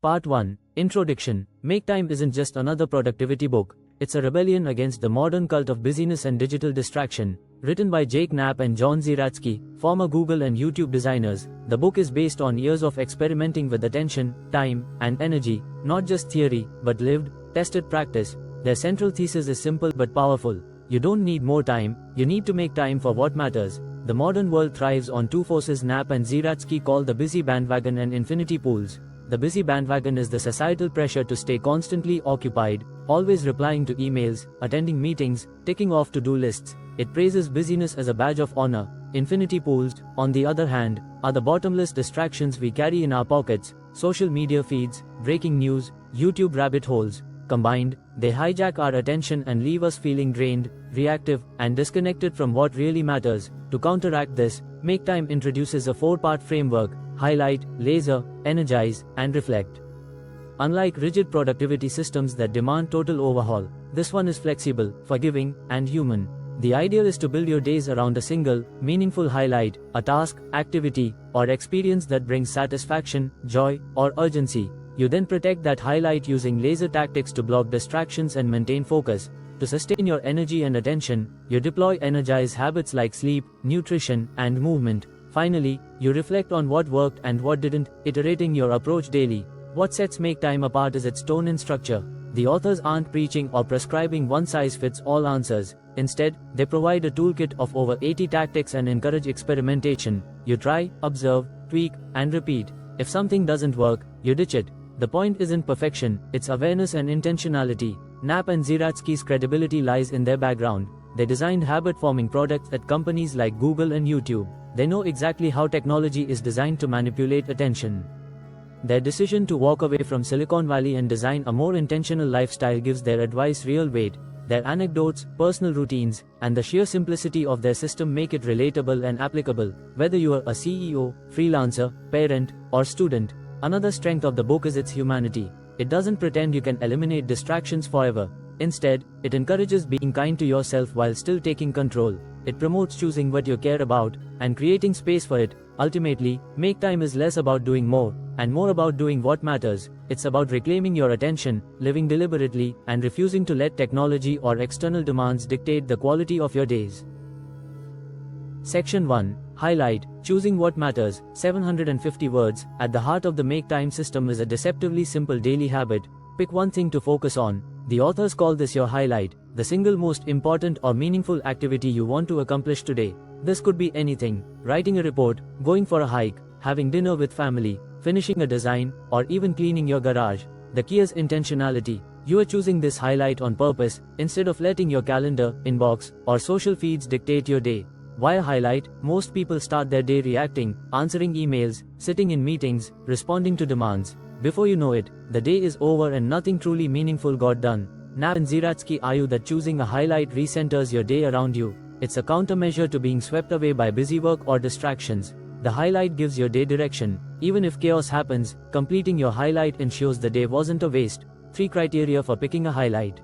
Part 1. Introduction. Make Time isn't just another productivity book. It's a rebellion against the modern cult of busyness and digital distraction. Written by Jake Knapp and John Zeratsky, former Google and YouTube designers, the book is based on years of experimenting with attention, time, and energy, not just theory, but lived, tested practice. Their central thesis is simple but powerful. You don't need more time, you need to make time for what matters. The modern world thrives on two forces Knapp and Zeratsky call the busy bandwagon and infinity pools. The busy bandwagon is the societal pressure to stay constantly occupied, always replying to emails, attending meetings, ticking off to-do lists. It praises busyness as a badge of honor. Infinity pools, on the other hand, are the bottomless distractions we carry in our pockets: social media feeds, breaking news, YouTube rabbit holes. Combined, they hijack our attention and leave us feeling drained, reactive, and disconnected from what really matters. To counteract this, Make Time introduces a 4-part framework: highlight, laser, energize, and reflect. Unlike rigid productivity systems that demand total overhaul, this one is flexible, forgiving, and human. The ideal is to build your days around a single, meaningful highlight, a task, activity, or experience that brings satisfaction, joy, or urgency. You then protect that highlight using laser tactics to block distractions and maintain focus. To sustain your energy and attention, you deploy Energize habits like sleep, nutrition, and movement. Finally, you reflect on what worked and what didn't, iterating your approach daily. What sets Make Time apart is its tone and structure. The authors aren't preaching or prescribing one-size-fits-all answers. Instead, they provide a toolkit of over 80 tactics and encourage experimentation. You try, observe, tweak, and repeat. If something doesn't work, you ditch it. The point isn't perfection, it's awareness and intentionality. Knapp and Zeratsky's credibility lies in their background. They designed habit-forming products at companies like Google and YouTube. They know exactly how technology is designed to manipulate attention. Their decision to walk away from Silicon Valley and design a more intentional lifestyle gives their advice real weight. Their anecdotes, personal routines, and the sheer simplicity of their system make it relatable and applicable, whether you are a CEO, freelancer, parent, or student. Another strength of the book is its humanity. It doesn't pretend you can eliminate distractions forever. Instead, it encourages being kind to yourself while still taking control. It promotes choosing what you care about and creating space for it. Ultimately, Make Time is less about doing more and more about doing what matters. It's about reclaiming your attention, living deliberately, and refusing to let technology or external demands dictate the quality of your days. Section 1. Highlight. Choosing what matters. 750 words. At the heart of the Make Time system is a deceptively simple daily habit. Pick one thing to focus on. The authors call this your highlight, the single most important or meaningful activity you want to accomplish today. This could be anything: writing a report, going for a hike, having dinner with family, finishing a design, or even cleaning your garage. The key is intentionality. You are choosing this highlight on purpose, instead of letting your calendar, inbox, or social feeds dictate your day. Why a highlight? Most people start their day reacting, answering emails, sitting in meetings, responding to demands. Before you know it, the day is over and nothing truly meaningful got done. Knapp and Zeratsky argue that choosing a highlight recenters your day around you. It's a countermeasure to being swept away by busy work or distractions. The highlight gives your day direction. Even if chaos happens, completing your highlight ensures the day wasn't a waste. 3 criteria for picking a highlight.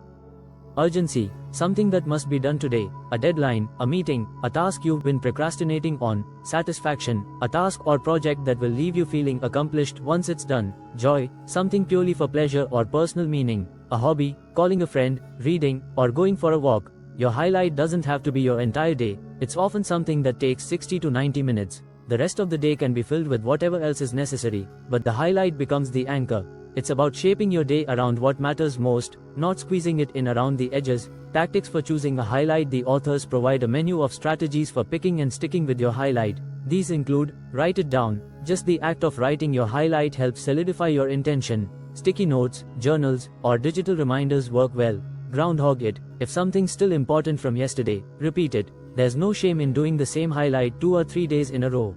Urgency. Something that must be done today. A deadline, a meeting, a task you've been procrastinating on. Satisfaction. A task or project that will leave you feeling accomplished once it's done. Joy. Something purely for pleasure or personal meaning. A hobby, calling a friend, reading, or going for a walk. Your highlight doesn't have to be your entire day. It's often something that takes 60 to 90 minutes. The rest of the day can be filled with whatever else is necessary, but the highlight becomes the anchor. It's about shaping your day around what matters most, not squeezing it in around the edges. Tactics for choosing a highlight. The authors provide a menu of strategies for picking and sticking with your highlight. These include: write it down. Just the act of writing your highlight helps solidify your intention. Sticky notes, journals, or digital reminders work well. Groundhog it. If something's still important from yesterday, repeat it. There's no shame in doing the same highlight 2 or 3 days in a row.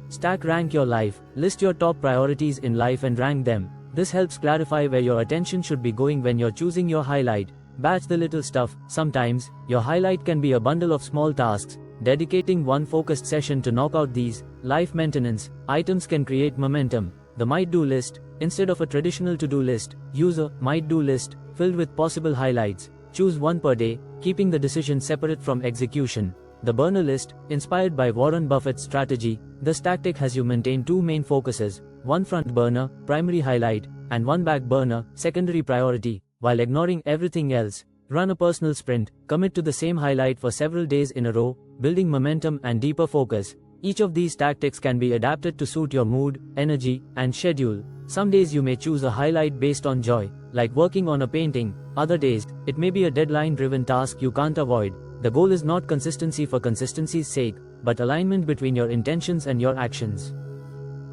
Stack rank your life. List your top priorities in life and rank them. This helps clarify where your attention should be going when you're choosing your highlight. Batch the little stuff. Sometimes, your highlight can be a bundle of small tasks. Dedicating one focused session to knock out these life maintenance items can create momentum. The might-do list. Instead of a traditional to-do list, use a might-do list filled with possible highlights. Choose one per day, keeping the decision separate from execution. The burner list, inspired by Warren Buffett's strategy, this tactic has you maintain 2 main focuses: one front burner, primary highlight, and one back burner, secondary priority, while ignoring everything else. Run a personal sprint, commit to the same highlight for several days in a row, building momentum and deeper focus. Each of these tactics can be adapted to suit your mood, energy, and schedule. Some days you may choose a highlight based on joy, like working on a painting. Other days, it may be a deadline-driven task you can't avoid. The goal is not consistency for consistency's sake, but alignment between your intentions and your actions.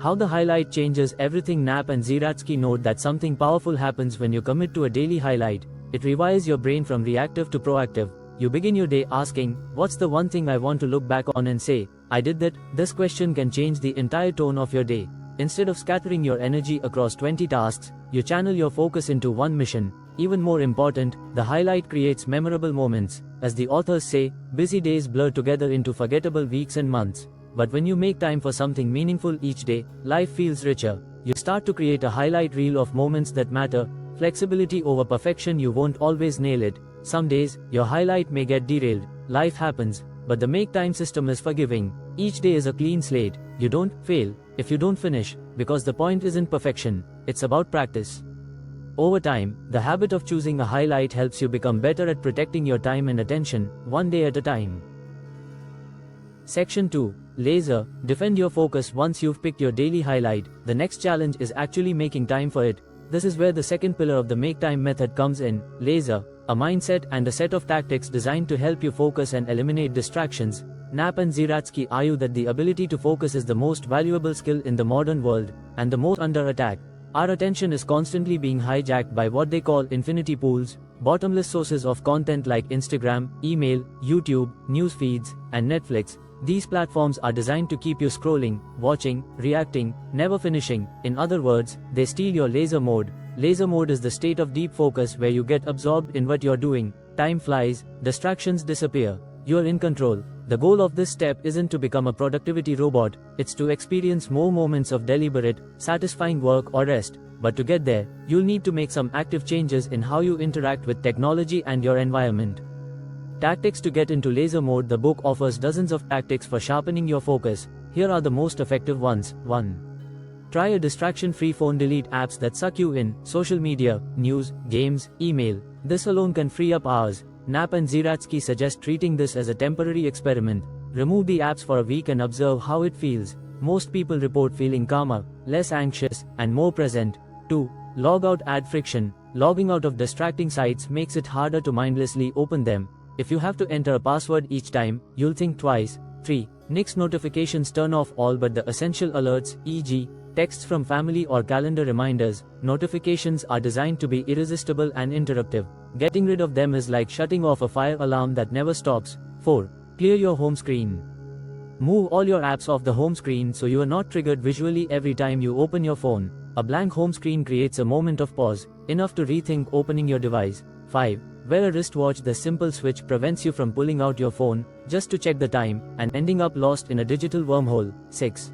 How the highlight changes everything. Knapp and Zeratsky note that something powerful happens when you commit to a daily highlight. It rewires your brain from reactive to proactive. You begin your day asking, what's the one thing I want to look back on and say, I did that? This question can change the entire tone of your day. Instead of scattering your energy across 20 tasks, you channel your focus into one mission. Even more important, the highlight creates memorable moments. As the authors say, busy days blur together into forgettable weeks and months. But when you make time for something meaningful each day, life feels richer. You start to create a highlight reel of moments that matter. Flexibility over perfection. You won't always nail it. Some days, your highlight may get derailed. Life happens. But the make time system is forgiving. Each day is a clean slate. You don't fail if you don't finish, because the point isn't perfection, it's about practice. Over time, the habit of choosing a highlight helps you become better at protecting your time and attention, one day at a time. Section 2. Laser. Defend your focus. Once you've picked your daily highlight, the next challenge is actually making time for it. This is where the second pillar of the make time method comes in, laser, a mindset and a set of tactics designed to help you focus and eliminate distractions. Knapp and Zeratsky argue that the ability to focus is the most valuable skill in the modern world, and the most under attack. Our attention is constantly being hijacked by what they call infinity pools, bottomless sources of content like Instagram, email, YouTube, news feeds, and Netflix. These platforms are designed to keep you scrolling, watching, reacting, never finishing. In other words, they steal your laser mode. Laser mode is the state of deep focus where you get absorbed in what you're doing. Time flies, distractions disappear. You're in control. The goal of this step isn't to become a productivity robot, it's to experience more moments of deliberate, satisfying work or rest. But to get there, you'll need to make some active changes in how you interact with technology and your environment. Tactics to get into laser mode. The book offers dozens of tactics for sharpening your focus. Here are the most effective ones. 1. Try a distraction-free phone. Delete apps that suck you in, social media, news, games, email. This alone can free up hours. Knapp and Zeratsky suggest treating this as a temporary experiment. Remove the apps for a week and observe how it feels. Most people report feeling calmer, less anxious, and more present. 2. Log out. Ad friction. Logging out of distracting sites makes it harder to mindlessly open them. If you have to enter a password each time, you'll think twice. 3. Nix notifications. Turn off all but the essential alerts, e.g., texts from family or calendar reminders. Notifications are designed to be irresistible and interruptive. Getting rid of them is like shutting off a fire alarm that never stops. 4. Clear your home screen. Move all your apps off the home screen so you are not triggered visually every time you open your phone. A blank home screen creates a moment of pause, enough to rethink opening your device. 5. Wear a wristwatch. The simple switch prevents you from pulling out your phone just to check the time and ending up lost in a digital wormhole. 6.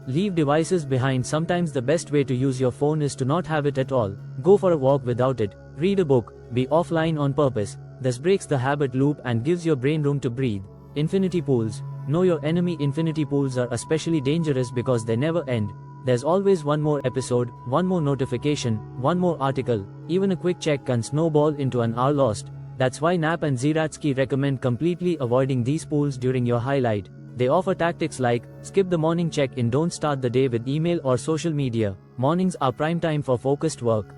Leave devices behind. Sometimes the best way to use your phone is to not have it at all. Go for a walk without it. Read a book. Be offline on purpose. This breaks the habit loop and gives your brain room to breathe. Infinity pools. Know your enemy. Infinity pools are especially dangerous because they never end. There's always one more episode, one more notification, one more article. Even a quick check can snowball into an hour lost. That's why Knapp and Zeratsky recommend completely avoiding these pools during your highlight. They offer tactics like, skip the morning check-in. Don't start the day with email or social media. Mornings are prime time for focused work.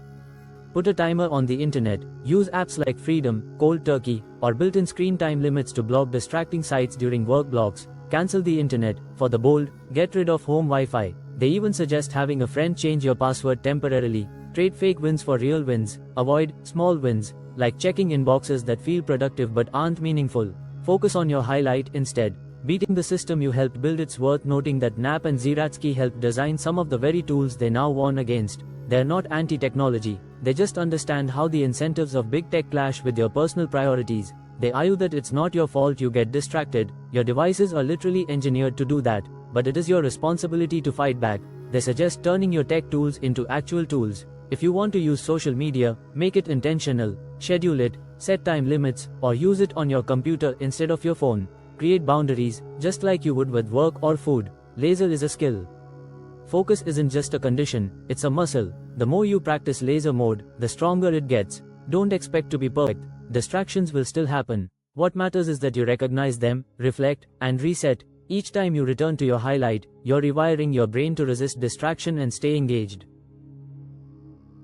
Put a timer on the internet. Use apps like Freedom, Cold Turkey, or built-in screen time limits to block distracting sites during work blocks. Cancel the internet. For the bold, get rid of home Wi-Fi. They even suggest having a friend change your password temporarily. Trade fake wins for real wins. Avoid small wins, like checking inboxes that feel productive but aren't meaningful. Focus on your highlight instead. Beating the system you helped build. It's worth noting that Knapp and Zeratsky helped design some of the very tools they now warn against. They're not anti-technology. They just understand how the incentives of big tech clash with your personal priorities. They argue that it's not your fault you get distracted. Your devices are literally engineered to do that, but it is your responsibility to fight back. They suggest turning your tech tools into actual tools. If you want to use social media, make it intentional, schedule it, set time limits, or use it on your computer instead of your phone. Create boundaries, just like you would with work or food. Laser is a skill. Focus isn't just a condition, it's a muscle. The more you practice laser mode, the stronger it gets. Don't expect to be perfect. Distractions will still happen. What matters is that you recognize them, reflect, and reset. Each time you return to your highlight, you're rewiring your brain to resist distraction and stay engaged.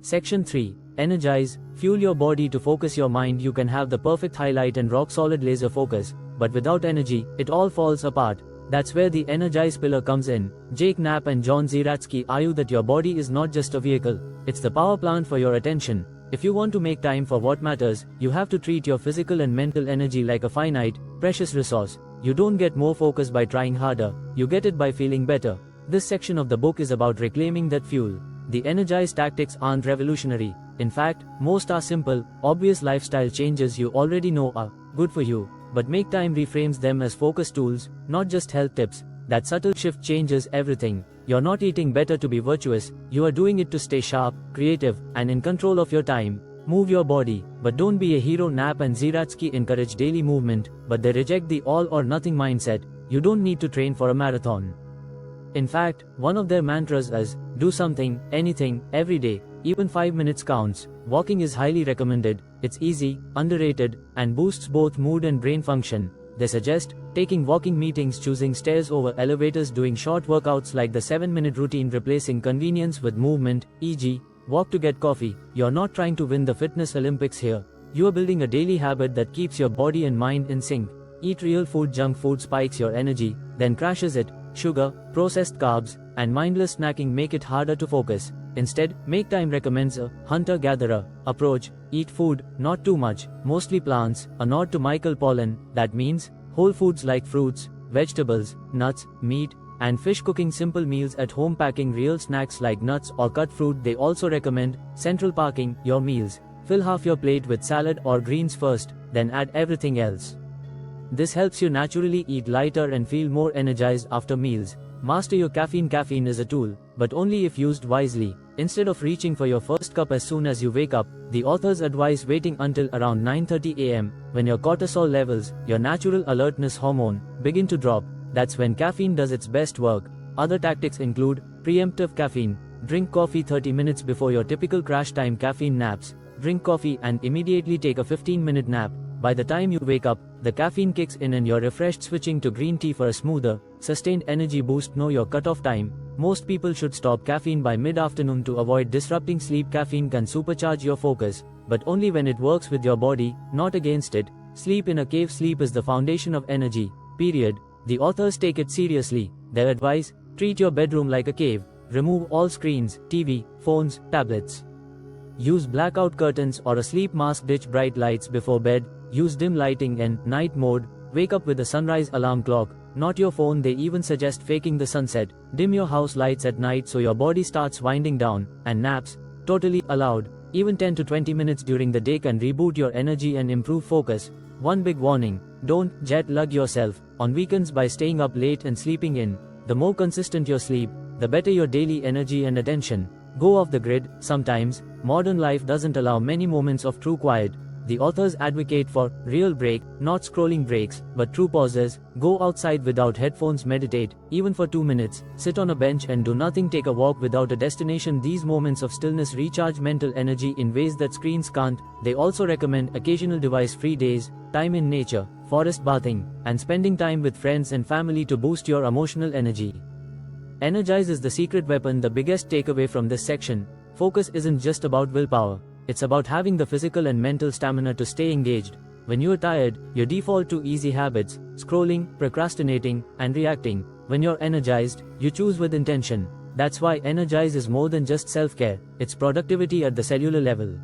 Section 3. Energize. Fuel your body to focus your mind. You can have the perfect highlight and rock-solid laser focus, but without energy, it all falls apart. That's where the Energize pillar comes in. Jake Knapp and John Zeratsky argue that your body is not just a vehicle, it's the power plant for your attention. If you want to make time for what matters, you have to treat your physical and mental energy like a finite, precious resource. You don't get more focus by trying harder, you get it by feeling better. This section of the book is about reclaiming that fuel. The Energize tactics aren't revolutionary. In fact, most are simple, obvious lifestyle changes you already know are good for you, but Make Time reframes them as focus tools, not just health tips. That subtle shift changes everything. You're not eating better to be virtuous, you are doing it to stay sharp, creative, and in control of your time. Move your body, but don't be a hero. Knapp and Zeratsky encourage daily movement, but they reject the all or nothing mindset. You don't need to train for a marathon. In fact, one of their mantras is, do something, anything, every day, even 5 minutes counts. Walking is highly recommended, it's easy, underrated, and boosts both mood and brain function. They suggest taking walking meetings, choosing stairs over elevators, doing short workouts like the 7-minute routine, replacing convenience with movement, e.g., walk to get coffee. You're not trying to win the fitness Olympics here. You are building a daily habit that keeps your body and mind in sync. Eat real food. Junk food spikes your energy, then crashes it. Sugar, processed carbs, and mindless snacking make it harder to focus. Instead, Make Time recommends a hunter-gatherer approach. Eat food, not too much, mostly plants, a nod to Michael Pollan. That means whole foods like fruits, vegetables, nuts, meat, and fish. Cooking simple meals at home, packing real snacks like nuts or cut fruit. They also recommend central parking your meals. Fill half your plate with salad or greens first, then add everything else. This helps you naturally eat lighter and feel more energized after meals. Master your caffeine. Caffeine is a tool, but only if used wisely. Instead of reaching for your first cup as soon as you wake up, the authors advise waiting until around 9:30 a.m., when your cortisol levels, your natural alertness hormone, begin to drop. That's when caffeine does its best work. Other tactics include preemptive caffeine. Drink coffee 30 minutes before your typical crash time. Caffeine naps. Drink coffee and immediately take a 15-minute nap. By the time you wake up, the caffeine kicks in and you're refreshed. Switching to green tea for a smoother, sustained energy boost. Know your cutoff time. Most people should stop caffeine by mid-afternoon to avoid disrupting sleep. Caffeine can supercharge your focus, but only when it works with your body, not against it. Sleep in a cave. Sleep is the foundation of energy, period. The authors take it seriously. Their advice: treat your bedroom like a cave. Remove all screens, TV, phones, tablets. Use blackout curtains or a sleep mask. Ditch bright lights before bed. Use dim lighting and night mode. Wake up with a sunrise alarm clock, not your phone. They even suggest faking the sunset. Dim your house lights at night so your body starts winding down. And naps, totally allowed. Even 10 to 20 minutes during the day can reboot your energy and improve focus. One big warning: don't jet lag yourself on weekends by staying up late and sleeping in. The more consistent your sleep, the better your daily energy and attention. Go off the grid. Sometimes, modern life doesn't allow many moments of true quiet. The authors advocate for real break, not scrolling breaks, but true pauses. Go outside without headphones. Meditate, even for 2 minutes. Sit on a bench and do nothing. Take a walk without a destination. These moments of stillness recharge mental energy in ways that screens can't. They also recommend occasional device-free days, time in nature, forest bathing, and spending time with friends and family to boost your emotional energy. Energize is the secret weapon. The biggest takeaway from this section: focus isn't just about willpower. It's about having the physical and mental stamina to stay engaged. When you're tired, you default to easy habits, scrolling, procrastinating, and reacting. When you're energized, you choose with intention. That's why Energize is more than just self-care, it's productivity at the cellular level.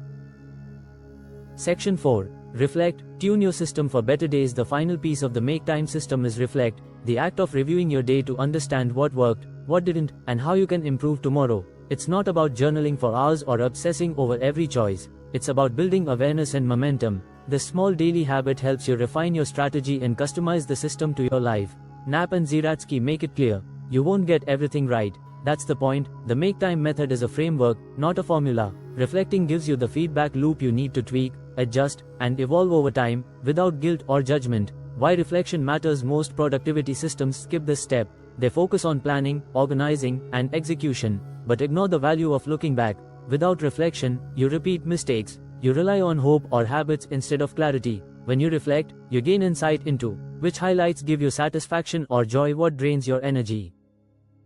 Section 4. Reflect. Tune your system for better days. The final piece of the Make Time system is reflect, the act of reviewing your day to understand what worked, what didn't, and how you can improve tomorrow. It's not about journaling for hours or obsessing over every choice. It's about building awareness and momentum. This small daily habit helps you refine your strategy and customize the system to your life. Knapp and Zeratsky make it clear: you won't get everything right. That's the point. The Make Time method is a framework, not a formula. Reflecting gives you the feedback loop you need to tweak, adjust, and evolve over time, without guilt or judgment. Why reflection matters: most productivity systems skip this step. They focus on planning, organizing, and execution, but ignore the value of looking back. Without reflection, you repeat mistakes. You rely on hope or habits instead of clarity. When you reflect, you gain insight into which highlights give you satisfaction or joy, what drains your energy,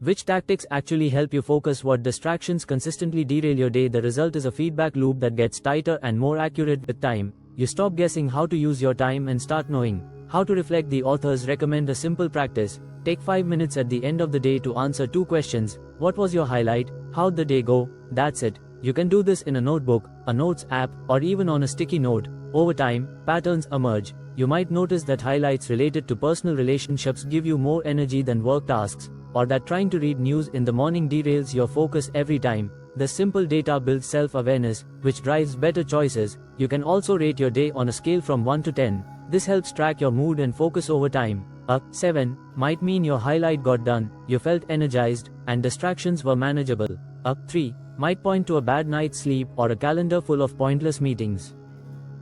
which tactics actually help you focus, what distractions consistently derail your day. The result is a feedback loop that gets tighter and more accurate with time. You stop guessing how to use your time and start knowing how to reflect. The authors recommend a simple practice. Take 5 minutes at the end of the day to answer 2 questions. What was your highlight? How'd the day go? That's it. You can do this in a notebook, a notes app, or even on a sticky note. Over time, patterns emerge. You might notice that highlights related to personal relationships give you more energy than work tasks, or that trying to read news in the morning derails your focus every time. The simple data builds self-awareness, which drives better choices. You can also rate your day on a scale from 1 to 10. This helps track your mood and focus over time. A 7 might mean your highlight got done, you felt energized, and distractions were manageable. A 3 might point to a bad night's sleep or a calendar full of pointless meetings.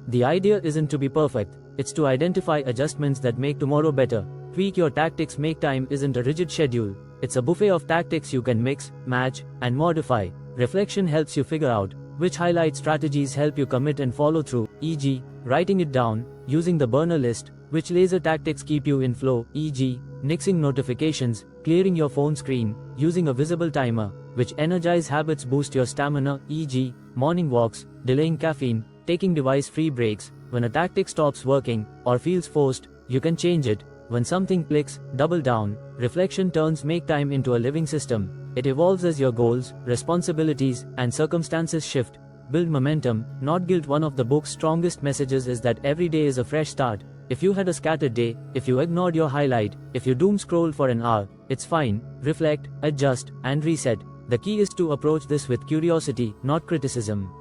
The idea isn't to be perfect, it's to identify adjustments that make tomorrow better. Tweak your tactics. Make time isn't a rigid schedule, it's a buffet of tactics you can mix, match, and modify. Reflection helps you figure out which highlight strategies help you commit and follow through, e.g., writing it down, using the burner list, which laser tactics keep you in flow, e.g., nixing notifications, clearing your phone screen, using a visible timer, which Energize habits boost your stamina, e.g., morning walks, delaying caffeine, taking device-free breaks. When a tactic stops working, or feels forced, you can change it. When something clicks, double down. Reflection turns make time into a living system. It evolves as your goals, responsibilities, and circumstances shift. Build momentum, not guilt. One of the book's strongest messages is that every day is a fresh start. If you had a scattered day, if you ignored your highlight, if you doom scrolled for an hour, it's fine. Reflect, adjust, and reset. The key is to approach this with curiosity, not criticism.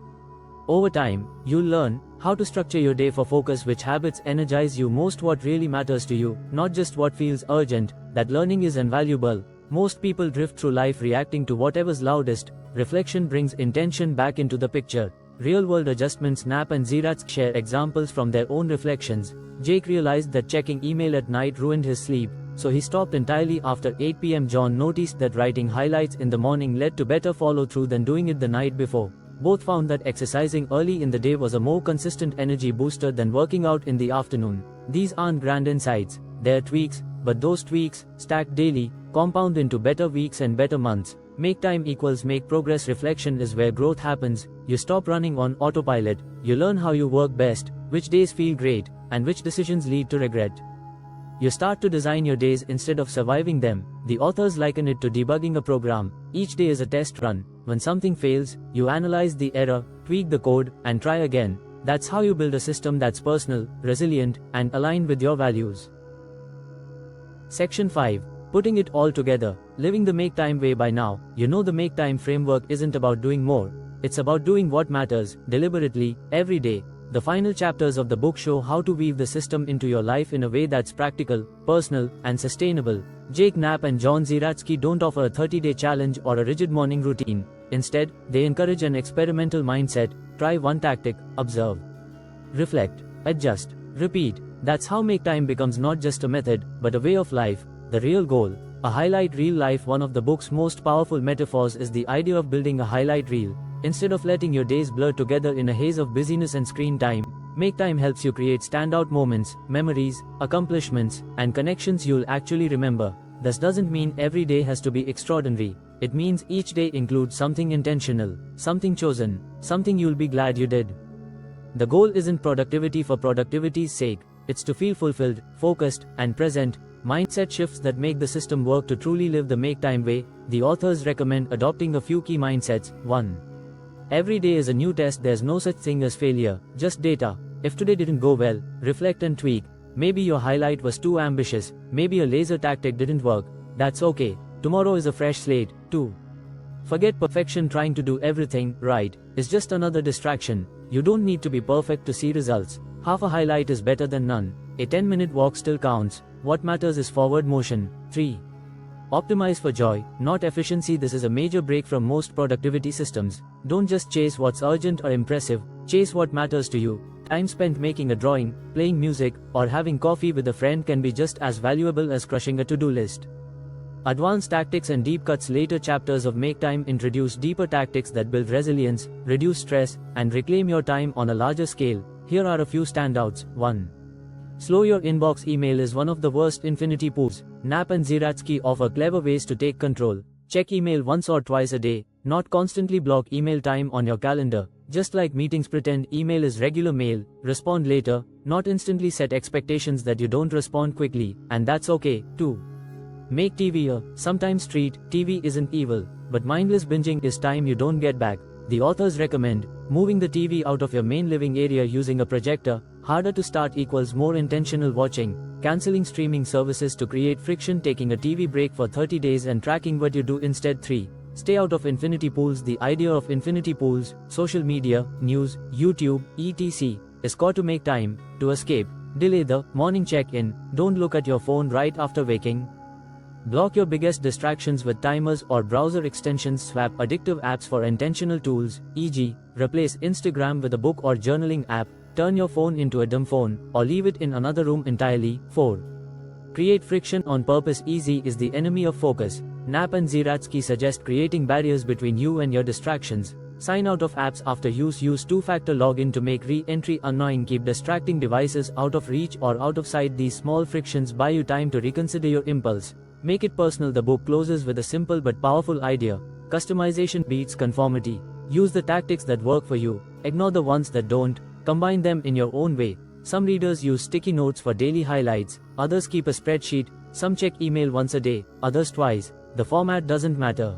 Over time, you'll learn how to structure your day for focus, which habits energize you most, what really matters to you, not just what feels urgent. That learning is invaluable. Most people drift through life reacting to whatever's loudest. Reflection brings intention back into the picture. Real-world adjustments. Knapp and Zeratsky share examples from their own reflections. Jake realized that checking email at night ruined his sleep, so he stopped entirely after 8 p.m. John noticed that writing highlights in the morning led to better follow-through than doing it the night before. Both found that exercising early in the day was a more consistent energy booster than working out in the afternoon. These aren't grand insights, they're tweaks, but those tweaks, stacked daily, compound into better weeks and better months. Make time equals make progress. Reflection is where growth happens. You stop running on autopilot, you learn how you work best, which days feel great, and which decisions lead to regret. You start to design your days instead of surviving them. The authors liken it to debugging a program. Each day is a test run. When something fails, you analyze the error, tweak the code, and try again. That's how you build a system that's personal, resilient, and aligned with your values. Section 5. Putting it all together. Living the Make Time way. By now, you know the Make Time framework isn't about doing more. It's about doing what matters, deliberately, every day. The final chapters of the book show how to weave the system into your life in a way that's practical, personal, and sustainable. Jake Knapp and John Zeratsky don't offer a 30-day challenge or a rigid morning routine. Instead, they encourage an experimental mindset. Try one tactic, observe, reflect, adjust, repeat. That's how Make Time becomes not just a method, but a way of life. The real goal, a highlight reel life. One of the book's most powerful metaphors is the idea of building a highlight reel. Instead of letting your days blur together in a haze of busyness and screen time, Make Time helps you create standout moments, memories, accomplishments, and connections you'll actually remember. This doesn't mean every day has to be extraordinary. It means each day includes something intentional, something chosen, something you'll be glad you did. The goal isn't productivity for productivity's sake, it's to feel fulfilled, focused, and present. Mindset shifts that make the system work. To truly live the Make Time way, the authors recommend adopting a few key mindsets. 1. Every day is a new test. There's no such thing as failure, just data. If today didn't go well, reflect and tweak. Maybe your highlight was too ambitious, maybe a laser tactic didn't work. That's okay. Tomorrow is a fresh slate. 2. Forget perfection. Trying to do everything right is just another distraction. You don't need to be perfect to see results. Half a highlight is better than none. A 10-minute walk still counts. What matters is forward motion. 3. Optimize for joy, not efficiency. This is a major break from most productivity systems. Don't just chase what's urgent or impressive, chase what matters to you. Time spent making a drawing, playing music, or having coffee with a friend can be just as valuable as crushing a to-do list. Advanced tactics and deep cuts. Later chapters of Make Time introduce deeper tactics that build resilience, reduce stress, and reclaim your time on a larger scale. Here are a few standouts. 1. Slow your inbox. Email is one of the worst infinity pools. Knapp and Zeratsky offer clever ways to take control. Check email once or twice a day, not constantly. Block email time on your calendar. Just like meetings, pretend email is regular mail. Respond later, not instantly. Set expectations that you don't respond quickly, and that's okay. 2. Make TV a sometimes treat. TV isn't evil, but mindless binging is time you don't get back. The authors recommend moving the TV out of your main living area using a projector. Harder to start equals more intentional watching. Canceling streaming services to create friction. Taking a TV break for 30 days and tracking what you do instead. 3. Stay out of infinity pools. The idea of infinity pools, social media, news, YouTube, etc., is core to Make Time. To escape, delay the morning check-in. Don't look at your phone right after waking. Block your biggest distractions with timers or browser extensions. Swap addictive apps for intentional tools, e.g., replace Instagram with a book or journaling app. Turn your phone into a dumb phone, or leave it in another room entirely. 4. Create friction on purpose. Easy is the enemy of focus. Knapp and Zeratsky suggest creating barriers between you and your distractions. Sign out of apps after use. Use two-factor login to make re-entry annoying. Keep distracting devices out of reach or out of sight. These small frictions buy you time to reconsider your impulse. Make it personal. The book closes with a simple but powerful idea. Customization beats conformity. Use the tactics that work for you. Ignore the ones that don't. Combine them in your own way. Some readers use sticky notes for daily highlights. Others keep a spreadsheet. Some check email once a day, others twice. The format doesn't matter.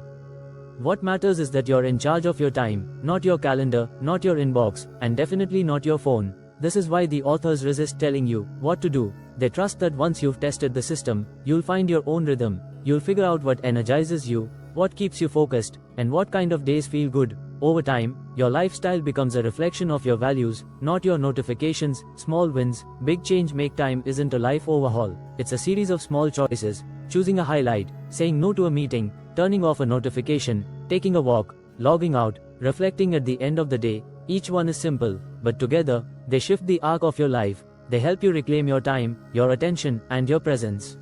What matters is that you're in charge of your time, not your calendar, not your inbox, and definitely not your phone. This is why the authors resist telling you what to do. They trust that once you've tested the system, you'll find your own rhythm. You'll figure out what energizes you, what keeps you focused, and what kind of days feel good. Over time, your lifestyle becomes a reflection of your values, not your notifications. Small wins, big change. Make Time isn't a life overhaul. It's a series of small choices. Choosing a highlight, saying no to a meeting, turning off a notification, taking a walk, logging out, reflecting at the end of the day. Each one is simple, but together, they shift the arc of your life. They help you reclaim your time, your attention, and your presence.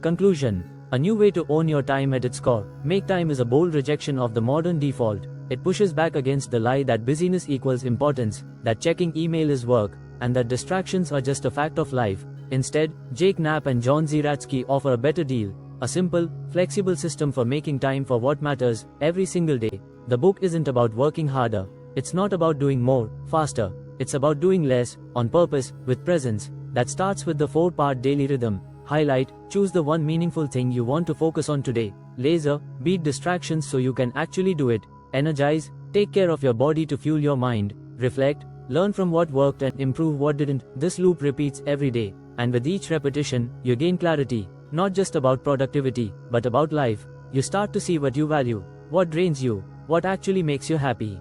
Conclusion. A new way to own your time at its core. Make Time is a bold rejection of the modern default. It pushes back against the lie that busyness equals importance, that checking email is work, and that distractions are just a fact of life. Instead, Jake Knapp and John Zeratsky offer a better deal. A simple, flexible system for making time for what matters, every single day. The book isn't about working harder. It's not about doing more, faster. It's about doing less, on purpose, with presence. That starts with the 4-part daily rhythm. Highlight, choose the one meaningful thing you want to focus on today. Laser, beat distractions so you can actually do it. Energize, take care of your body to fuel your mind. Reflect, learn from what worked and improve what didn't. This loop repeats every day, and with each repetition, you gain clarity. Not just about productivity, but about life. You start to see what you value, what drains you, what actually makes you happy.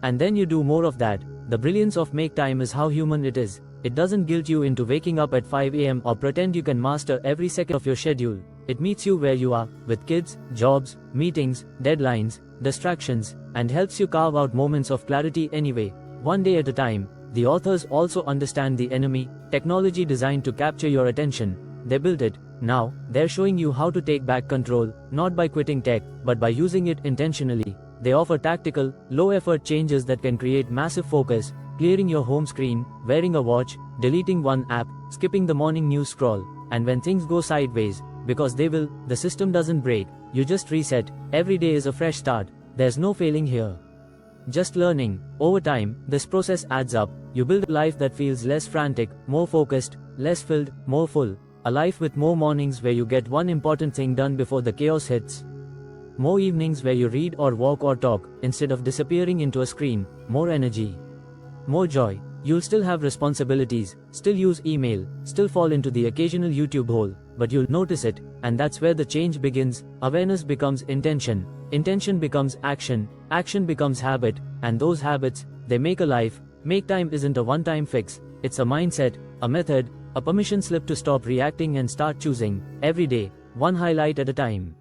And then you do more of that. The brilliance of Make Time is how human it is. It doesn't guilt you into waking up at 5 a.m. or pretend you can master every second of your schedule. It meets you where you are, with kids, jobs, meetings, deadlines, distractions, and helps you carve out moments of clarity anyway, one day at a time. The authors also understand the enemy, technology designed to capture your attention. They built it. Now, they're showing you how to take back control, not by quitting tech, but by using it intentionally. They offer tactical, low-effort changes that can create massive focus. Clearing your home screen, wearing a watch, deleting one app, skipping the morning news scroll. And when things go sideways, because they will, the system doesn't break. You just reset. Every day is a fresh start. There's no failing here. Just learning. Over time, this process adds up. You build a life that feels less frantic, more focused, less filled, more full. A life with more mornings where you get one important thing done before the chaos hits. More evenings where you read or walk or talk, instead of disappearing into a screen. More energy. More joy. You'll still have responsibilities, still use email, still fall into the occasional YouTube hole, but you'll notice it, and that's where the change begins. Awareness becomes intention, intention becomes action, action becomes habit, and those habits, they make a life. Make Time isn't a one-time fix, it's a mindset, a method, a permission slip to stop reacting and start choosing, every day, one highlight at a time.